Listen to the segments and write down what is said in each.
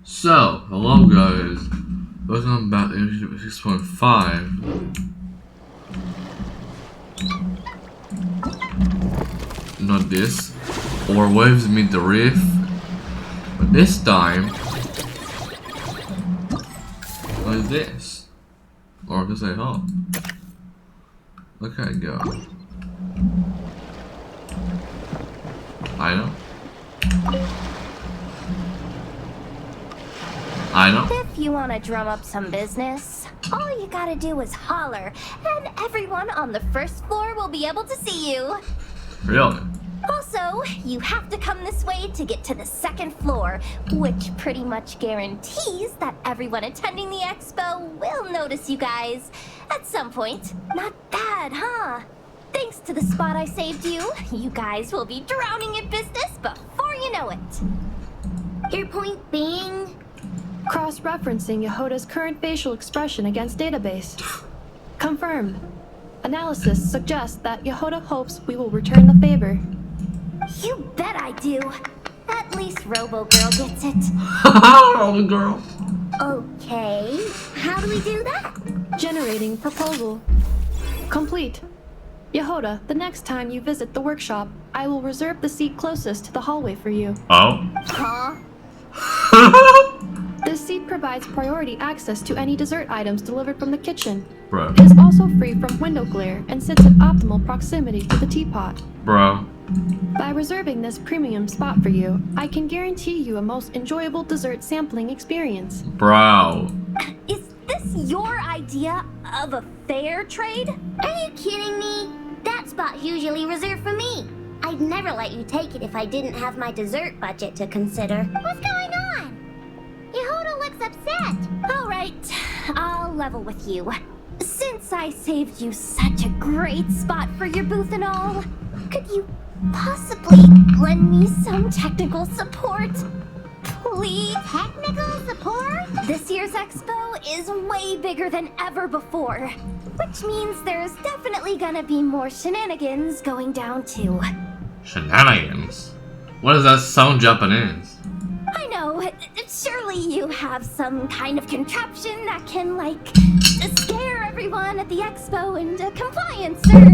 So, hello guys, welcome back to 6.5. Not this, or waves meet the reef, but this time, what is this? Or just say, oh, look at it go. I know. If you want to drum up some business, all you gotta do is holler, and everyone on the first floor will be able to see you. Really? Also, you have to come this way to get to the second floor, which pretty much guarantees that everyone attending the expo will notice you guys at some point. Not bad, huh? Thanks to the spot I saved you, you guys will be drowning in business before you know it. Your point being? Cross-referencing Yehoda's current facial expression against database. Confirmed. Analysis suggests that Yehoda hopes we will return the favor. You bet I do. At least Robo Girl gets it. Robo Girl. Okay, how do we do that? Generating proposal. Complete. Yehoda, the next time you visit the workshop, I will reserve the seat closest to the hallway for you. Oh. Huh? This seat provides priority access to any dessert items delivered from the kitchen. Bro. It is also free from window glare and sits in optimal proximity to the teapot. Bro. By reserving this premium spot for you, I can guarantee you a most enjoyable dessert sampling experience. Bro. Is this your idea of a fair trade? Are you kidding me? That spot's usually reserved for me. I'd never let you take it if I didn't have my dessert budget to consider. What's going on? Yehoda looks upset. All right, I'll level with you. Since I saved you such a great spot for your booth and all, could you possibly lend me some technical support? Please? Technical support? This year's expo is way bigger than ever before, which means there's definitely gonna be more shenanigans going down too. Shenanigans? What does that sound Japanese? I know, surely you have some kind of contraption that can, like, scare everyone at the expo into compliance or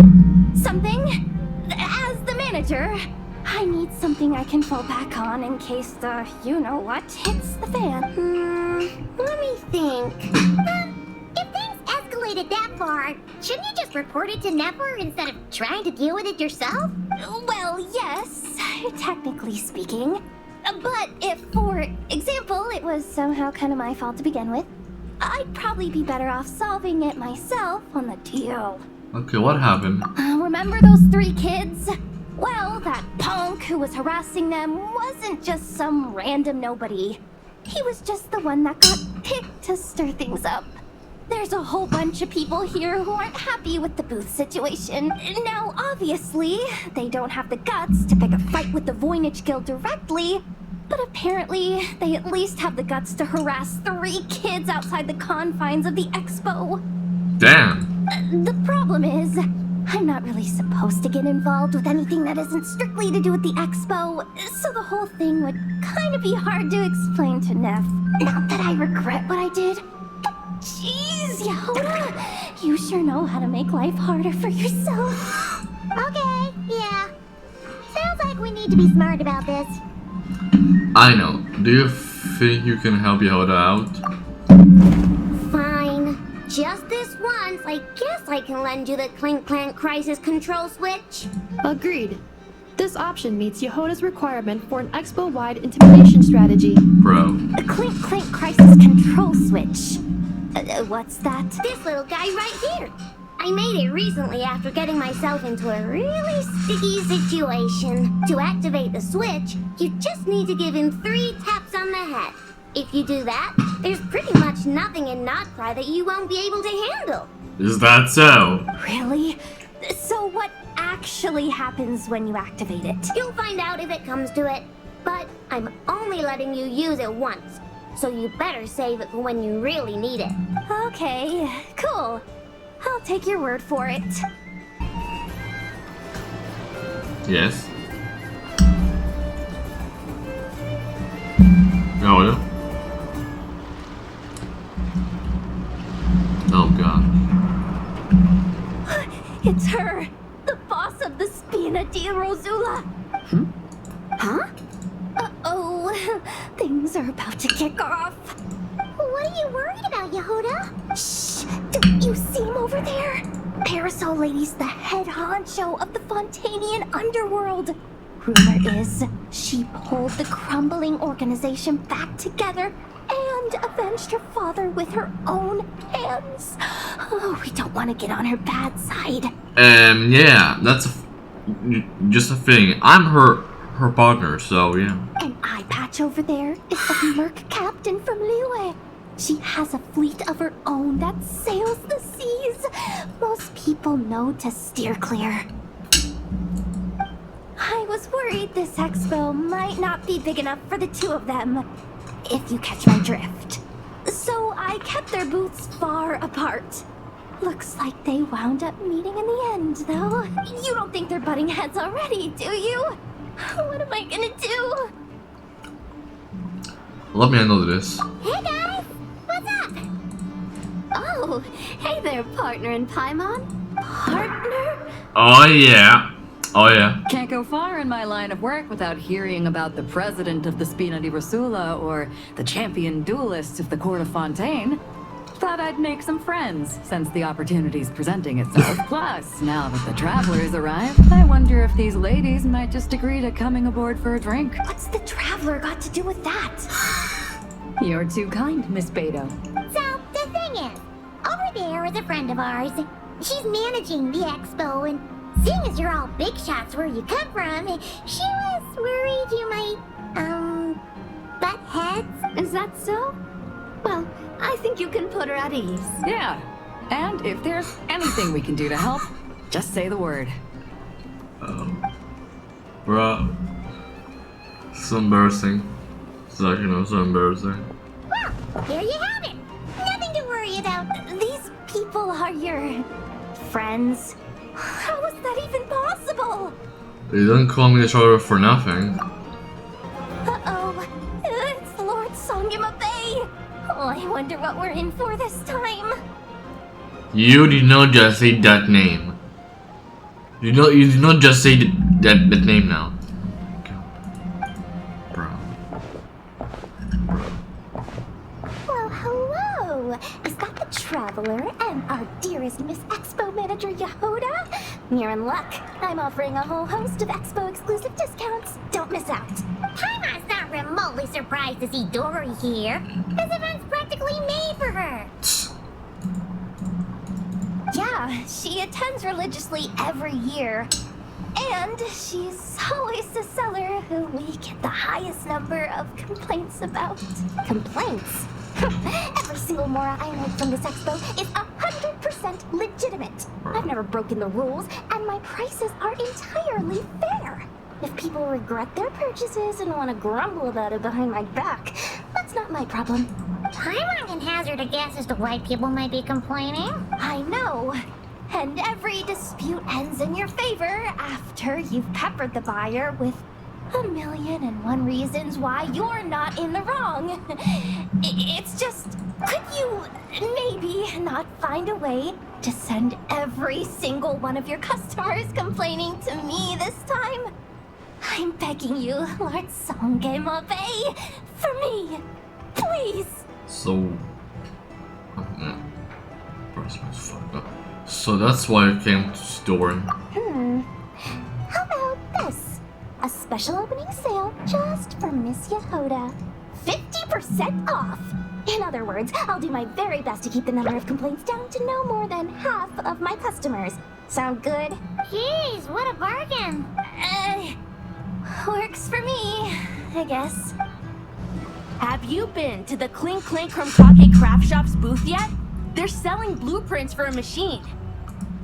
something. As the manager, I need something I can fall back on in case the you-know-what hits the fan. Let me think. If things escalated that far, shouldn't you just report it to Never instead of trying to deal with it yourself? Well, yes, technically speaking. But if, for example, it was somehow kind of my fault to begin with, I'd probably be better off solving it myself on the DL. Okay, what happened? Remember those 3 kids? Well, that punk who was harassing them wasn't just some random nobody. He was just the one that got picked to stir things up. There's a whole bunch of people here who aren't happy with the booth situation. Now, obviously, they don't have the guts to pick a fight with the Voynich Guild directly, but apparently, they at least have the guts to harass 3 kids outside the confines of the expo. Damn. The problem is, I'm not really supposed to get involved with anything that isn't strictly to do with the expo, so the whole thing would kind of be hard to explain to Neff. Not that I regret what I did. Jeez, Yehoda, you sure know how to make life harder for yourself. Okay, yeah. Sounds like we need to be smart about this. I know. Do you think you can help Yehoda out? Fine. Just this once, I guess I can lend you the Clink Clank Crisis Control Switch. Agreed. This option meets Yehoda's requirement for an expo-wide intimidation strategy. Bro. A Clink Clank Crisis Control Switch. What's that? This little guy right here. I made it recently after getting myself into a really sticky situation. To activate the switch, you just need to give him 3 taps on the head. If you do that, there's pretty much nothing in Notcry that you won't be able to handle. Is that so? Really? So what actually happens when you activate it? You'll find out if it comes to it, but I'm only letting you use it once, so you better save it for when you really need it. Okay, cool. I'll take your word for it. Yes. Yehoda? Things are about to kick off. What are you worried about, Yehoda? Shh! Don't you see him over there? Parasol Lady's the head honcho of the Fontanian underworld. Rumor is she pulled the crumbling organization back together and avenged her father with her own hands. Oh, we don't want to get on her bad side. Yeah, that's just a thing. I'm her partner, so yeah. An eye patch over there is the merc captain from Liyue. She has a fleet of her own that sails the seas. Most people know to steer clear. I was worried this expo might not be big enough for the two of them, if you catch my drift. So I kept their booths far apart. Looks like they wound up meeting in the end, though. You don't think they're butting heads already, do you? What am I gonna do? Let me handle this. Hey guys, what's up? Oh, hey there, partner in Paimon. Partner? Oh yeah. Oh yeah. Can't go far in my line of work without hearing about the president of the Spina di Rosula or the champion duelists of the court of Fontaine. Thought I'd make some friends since the opportunity's presenting itself. Plus, now that the travelers arrived, I wonder if these ladies might just agree to coming aboard for a drink. What's the Traveler got to do with that? You're too kind, Miss Beto. So, the thing is, over there is a friend of ours. She's managing the expo, and seeing as you're all big shots where you come from, she was worried you might, butt heads. Is that so? Well, I think you can put her at ease. Yeah, and if there's anything we can do to help, just say the word. Bruh. So embarrassing. It's like, so embarrassing. Well, here you have it. Nothing to worry about. These people are your friends. How is that even possible? They don't call me the Traveler for nothing. Uh-oh. It's Lord Songyama Bay. Oh, I wonder what we're in for this time. You did not just say that name. You did not just say that name now. Bro. Well, hello. Is that the Traveler and our dearest Miss Expo Manager Yehoda? You're in luck. I'm offering a whole host of Expo exclusive discounts. Don't miss out. Paimon's not remotely surprised to see Dory here. This event's practically made for her. Yeah, she attends religiously every year. And she's always the seller who we get the highest number of complaints about. Complaints? Every single Mora I make from this expo is 100% legitimate. I've never broken the rules, and my prices are entirely fair. If people regret their purchases and want to grumble about it behind my back, that's not my problem. Paimon can hazard a guess as to why people might be complaining. I know. And every dispute ends in your favor after you've peppered the buyer with 1,000,001 reasons why you're not in the wrong. It's just, could you maybe not find a way to send every single one of your customers complaining to me this time? I'm begging you, Lord Songyama Bay, for me, please. So, so that's why I came to store. How about this? A special opening sale just for Miss Yehoda. 50% off! In other words, I'll do my very best to keep the number of complaints down to no more than half of my customers. Sound good? Jeez, what a bargain. Works for me, I guess. Have you been to the Clink Clink Krumkake Craft Shop's booth yet? They're selling blueprints for a machine.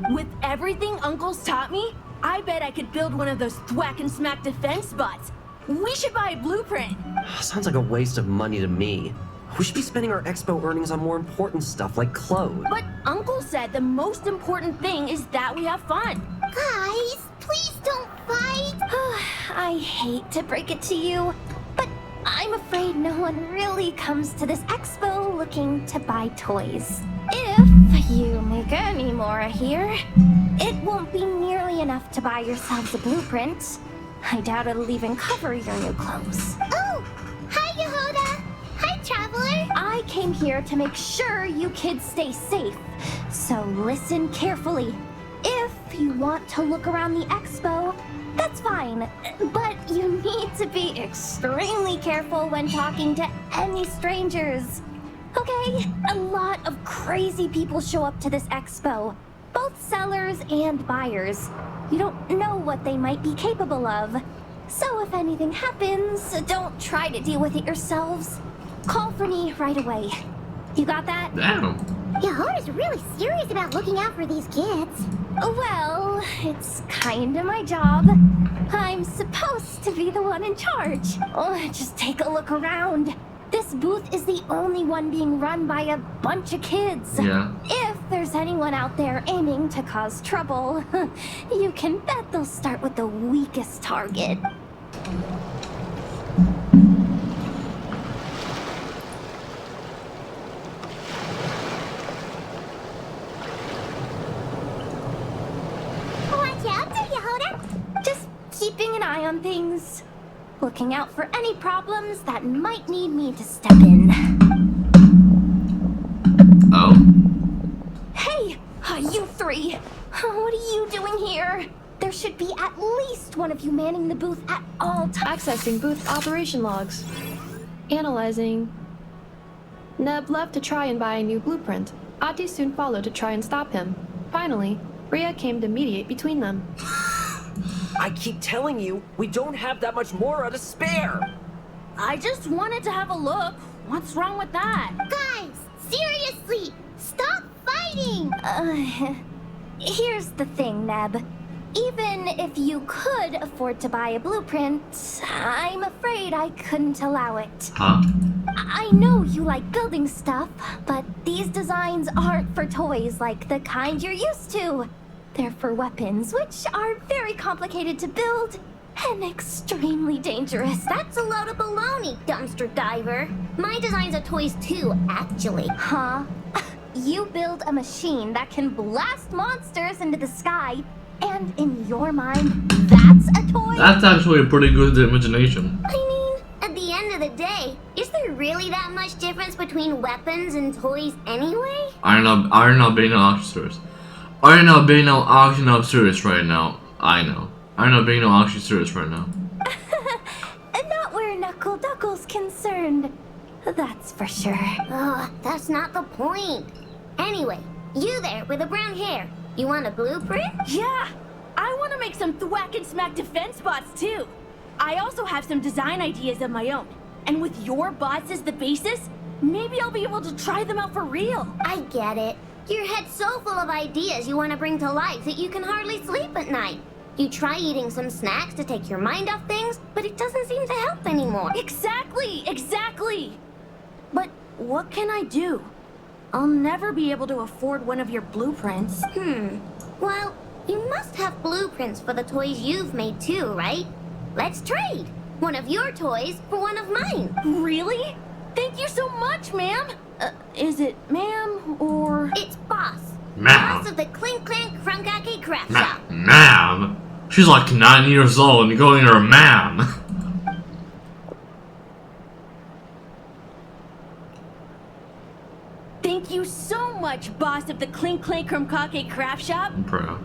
With everything Uncle's taught me, I bet I could build one of those thwack and smack defense bots. We should buy a blueprint. Sounds like a waste of money to me. We should be spending our expo earnings on more important stuff like clothes. But Uncle said the most important thing is that we have fun. Guys, please don't fight. I hate to break it to you, but I'm afraid no one really comes to this expo looking to buy toys. If you make any more here, it won't be nearly enough to buy yourselves a blueprint. I doubt it'll even cover your new clothes. Oh, hi, Yehoda. I'm here to make sure you kids stay safe. So listen carefully. If you want to look around the expo, that's fine. But you need to be extremely careful when talking to any strangers. Okay? A lot of crazy people show up to this expo. Both sellers and buyers. You don't know what they might be capable of. So if anything happens, don't try to deal with it yourselves. Call for me right away. You got that? Damn. Yehoda's really serious about looking out for these kids. Well, it's kinda my job. I'm supposed to be the one in charge. Oh, just take a look around. This booth is the only one being run by a bunch of kids. Yeah. If there's anyone out there aiming to cause trouble, you can bet they'll start with the weakest target. Watch out, Yehoda. Just keeping an eye on things. Looking out for any problems that might need me to step in. Oh. Hey, you three. What are you doing here? There should be at least one of you manning the booth at all times. Accessing booth operation logs. Analyzing. Neb left to try and buy a new blueprint. Ati soon followed to try and stop him. Finally, Rhea came to mediate between them. I keep telling you, we don't have that much Mora to spare. I just wanted to have a look. What's wrong with that? Guys, seriously, stop fighting. Here's the thing, Neb. Even if you could afford to buy a blueprint, I'm afraid I couldn't allow it. Huh? I know you like building stuff, but these designs aren't for toys like the kind you're used to. They're for weapons, which are very complicated to build and extremely dangerous. That's a load of baloney, dumpster diver. My designs are toys too, actually. Huh? You build a machine that can blast monsters into the sky, and in your mind, that's a toy? That's actually a pretty good imagination. I mean, at the end of the day, is there really that much difference between weapons and toys anyway? I'm not being serious. I'm not being serious right now. I know. I'm not being serious right now. Not where Knuckle Duckle's concerned. That's for sure. Ugh, that's not the point. Anyway, you there with the brown hair, you want a blueprint? Yeah, I want to make some thwack and smack defense bots too. I also have some design ideas of my own. And with your bots as the basis, maybe I'll be able to try them out for real. I get it. Your head's so full of ideas you want to bring to life that you can hardly sleep at night. You try eating some snacks to take your mind off things, but it doesn't seem to help anymore. Exactly! But what can I do? I'll never be able to afford one of your blueprints. Well, you must have blueprints for the toys you've made too, right? Let's trade. One of your toys for one of mine. Really? Thank you so much, ma'am. Is it ma'am or... It's Boss. Ma'am. Boss of the Clink Clank Crunkake Craft Shop. Ma'am? She's like 9 years old and you're calling her a ma'am. Thank you so much, boss of the Clink Clank Crunkake Craft Shop. Bro.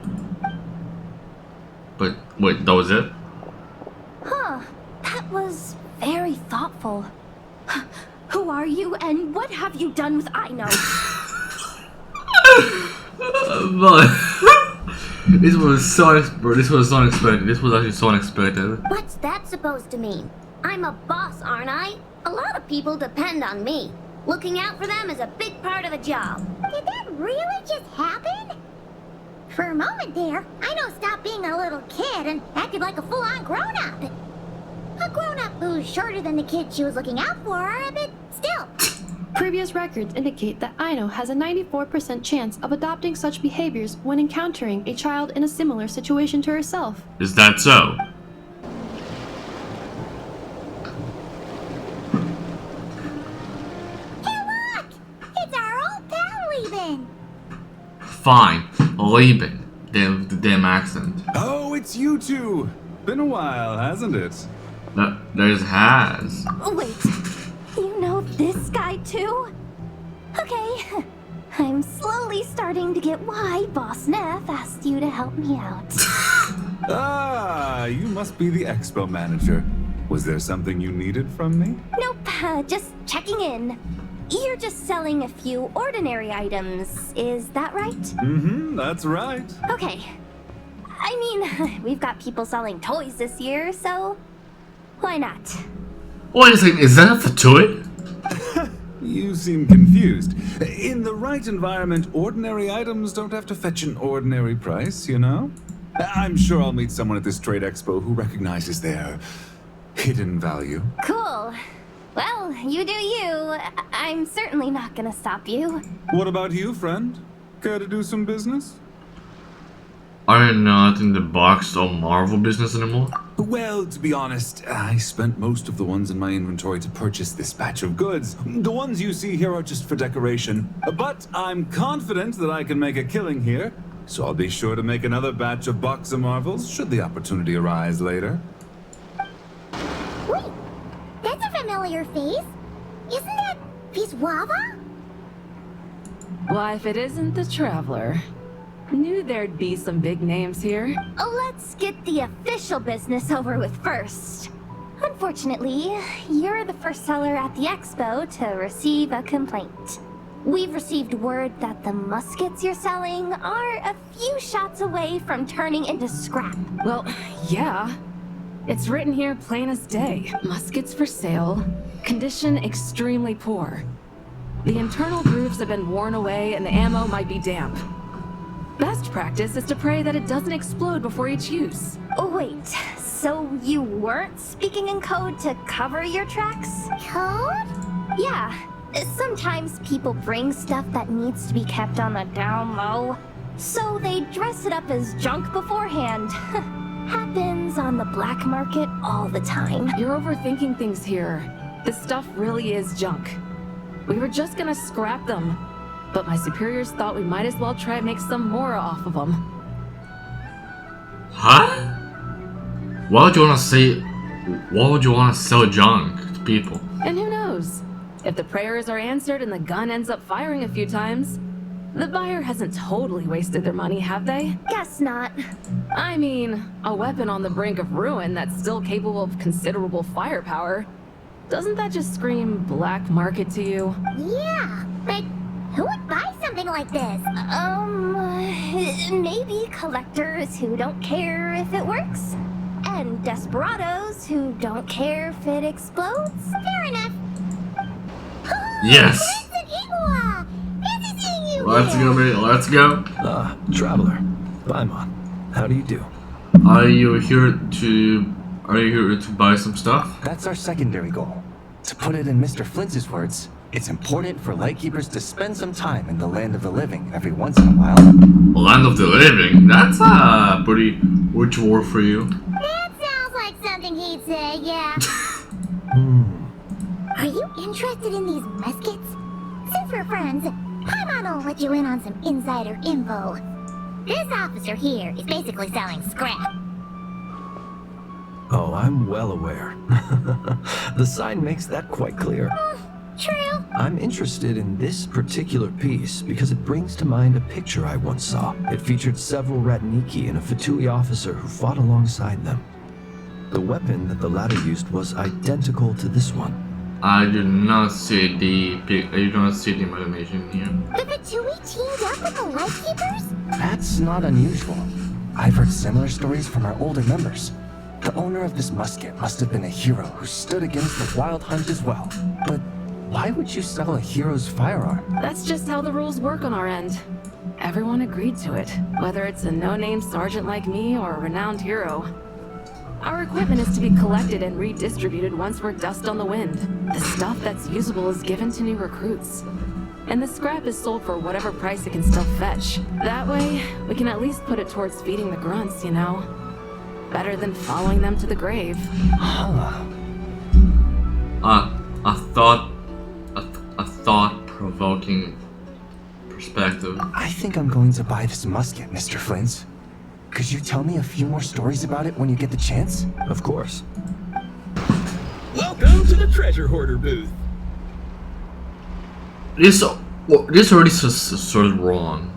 But, wait, that was it? Huh. That was very thoughtful. Who are you, and what have you done with Aino? But this was so unexpected. This was actually so unexpected. What's that supposed to mean? I'm a boss, aren't I? A lot of people depend on me. Looking out for them is a big part of the job. Did that really just happen? For a moment there, Aino stopped being a little kid and acted like a full-on grown-up. A grown-up who's shorter than the kid she was looking out for, but still. Previous records indicate that Aino has a 94% chance of adopting such behaviors when encountering a child in a similar situation to herself. Is that so? Hey, look! It's our old pal leaving. Fine. Leaving. The damn accent. Oh, it's you two. Been a while, hasn't it? There's has. Wait, you know this guy too? Okay, I'm slowly starting to get why Boss Neff asked you to help me out. Ah, you must be the expo manager. Was there something you needed from me? Nope, just checking in. You're just selling a few ordinary items, is that right? Mm-hmm, that's right. Okay. I mean, we've got people selling toys this year, so why not? Wait a second, is that a toy? You seem confused. In the right environment, ordinary items don't have to fetch an ordinary price, you know? I'm sure I'll meet someone at this trade expo who recognizes their hidden value. Cool. Well, you do you. I'm certainly not gonna stop you. What about you, friend? Care to do some business? Are you not in the box or Marvel business anymore? Well, to be honest, I spent most of the ones in my inventory to purchase this batch of goods. The ones you see here are just for decoration. But I'm confident that I can make a killing here, so I'll be sure to make another batch of Box of Marvels should the opportunity arise later. Wait, that's a familiar face. Isn't that Viswava? Why, if it isn't the Traveler. Knew there'd be some big names here. Let's get the official business over with first. Unfortunately, you're the first seller at the expo to receive a complaint. We've received word that the muskets you're selling are a few shots away from turning into scrap. Well, yeah. It's written here plain as day. Muskets for sale. Condition extremely poor. The internal grooves have been worn away and the ammo might be damp. Best practice is to pray that it doesn't explode before each use. Oh, wait, so you weren't speaking in code to cover your tracks? Code? Yeah, sometimes people bring stuff that needs to be kept on the down low, so they dress it up as junk beforehand. Happens on the black market all the time. You're overthinking things here. This stuff really is junk. We were just gonna scrap them, but my superiors thought we might as well try and make some more off of them. Huh? Why would you want to sell junk to people? And who knows? If the prayers are answered and the gun ends up firing a few times, the buyer hasn't totally wasted their money, have they? Guess not. I mean, a weapon on the brink of ruin that's still capable of considerable firepower. Doesn't that just scream black market to you? Yeah, but who would buy something like this? Maybe collectors who don't care if it works, and desperados who don't care if it explodes. Fair enough. Yes. It's an Igua! Good to see you Let's here. go, baby. Let's go. Ah, Traveler. Paimon. How do you do? Are you here to buy some stuff? That's our secondary goal. To put it in Mr. Flintz's words, it's important for Lightkeepers to spend some time in the land of the living every once in a while. Land of the living? That's a pretty rich word for you. That sounds like something he'd say, yeah. Are you interested in these muskets? Since we're friends, Paimon will let you in on some insider info. This officer here is basically selling scrap. Oh, I'm well aware. The sign makes that quite clear. True. I'm interested in this particular piece because it brings to mind a picture I once saw. It featured several Ratniki and a Fatui officer who fought alongside them. The weapon that the latter used was identical to this one. I do not see the animation here. The Fatui teamed up with the Lightkeepers? That's not unusual. I've heard similar stories from our older members. The owner of this musket must have been a hero who stood against the Wild Hunt as well. But why would you sell a hero's firearm? That's just how the rules work on our end. Everyone agreed to it, whether it's a no-name sergeant like me or a renowned hero. Our equipment is to be collected and redistributed once we're dust on the wind. The stuff that's usable is given to new recruits. And the scrap is sold for whatever price it can still fetch. That way, we can at least put it towards feeding the grunts, you know? Better than following them to the grave. Huh. A thought-provoking perspective. I think I'm going to buy this musket, Mr. Flintz. Could you tell me a few more stories about it when you get the chance? Of course. Welcome to the treasure hoarder booth. This Well, this already started wrong.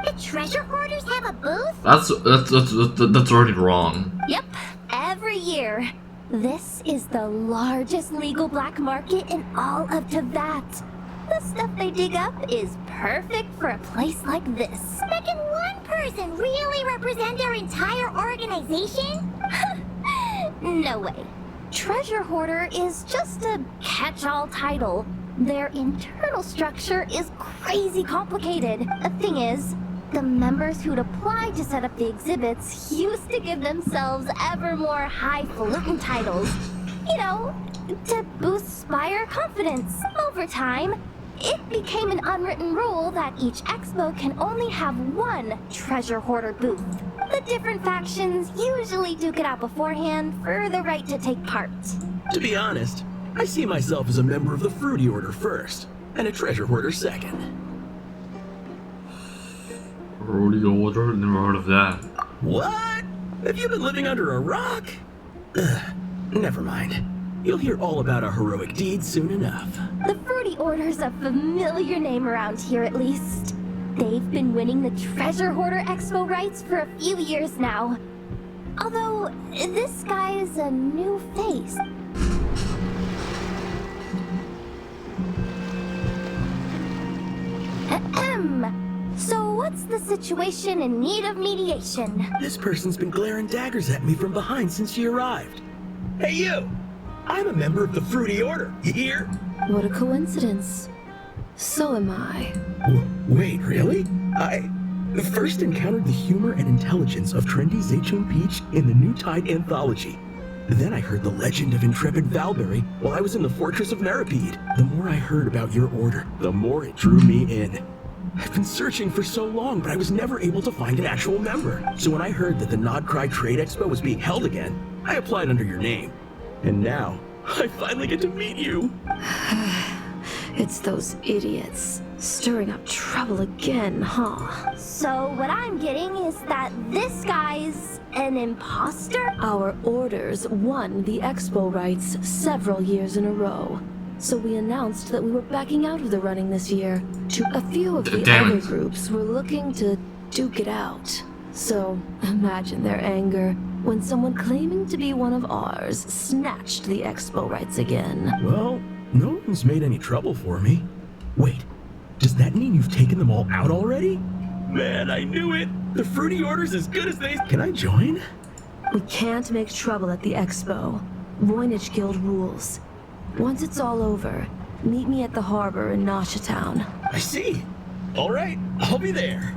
The treasure hoarders have a booth? That's already wrong. Yep, every year. This is the largest legal black market in all of Teyvat. The stuff they dig up is perfect for a place like this. Can one person really represent our entire organization? No way. Treasure Hoarder is just a catch-all title. Their internal structure is crazy complicated. The thing is, the members who'd applied to set up the exhibits used to give themselves ever more highfalutin titles. You know, to boost buyer confidence. Over time, it became an unwritten rule that each expo can only have one treasure hoarder booth. The different factions usually duke it out beforehand for the right to take part. To be honest, I see myself as a member of the Fruity Order first, and a treasure hoarder second. Fruity Order? Never heard of that. What? Have you been living under a rock? Never mind. You'll hear all about our heroic deeds soon enough. The Fruity Order's a familiar name around here, at least. They've been winning the Treasure Hoarder Expo rights for a few years now. Although, this guy's a new face. Ahem. So what's the situation in need of mediation? This person's been glaring daggers at me from behind since she arrived. Hey you! I'm a member of the Fruity Order, you hear? What a coincidence. So am I. Wait, really? I first encountered the humor and intelligence of trendy Zechun Peach in the New Tide anthology. Then I heard the legend of intrepid Valberry while I was in the Fortress of Naripede. The more I heard about your order, the more it drew me in. I've been searching for so long, but I was never able to find an actual member. So when I heard that the Nodcry Trade Expo was being held again, I applied under your name. And now, I finally get to meet you. It's those idiots. Stirring up trouble again, huh? So what I'm getting is that this guy's an imposter? Our orders won the expo rights several years in a row. So we announced that we were backing out of the running this year. A few of the other groups were looking to duke it out. So imagine their anger when someone claiming to be one of ours snatched the expo rights again. Well, no one's made any trouble for me. Wait, does that mean you've taken them all out already? Man, I knew it! The Fruity Order's as good as they... Can I join? We can't make trouble at the expo. Voynich Guild rules. Once it's all over, meet me at the harbor in Nasha Town. I see. All right, I'll be there.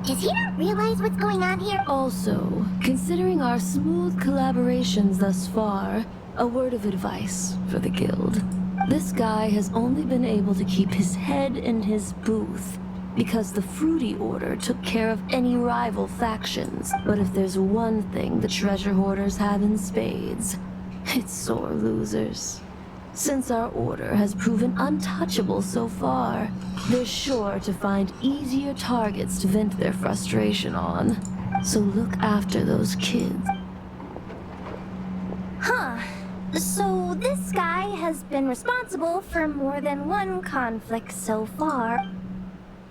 Does he not realize what's going on here? Also, considering our smooth collaborations thus far, a word of advice for the guild. This guy has only been able to keep his head in his booth because the Fruity Order took care of any rival factions. But if there's one thing the treasure hoarders have in spades, it's sore losers. Since our order has proven untouchable so far, they're sure to find easier targets to vent their frustration on. So look after those kids. Huh. So this guy has been responsible for more than one conflict so far.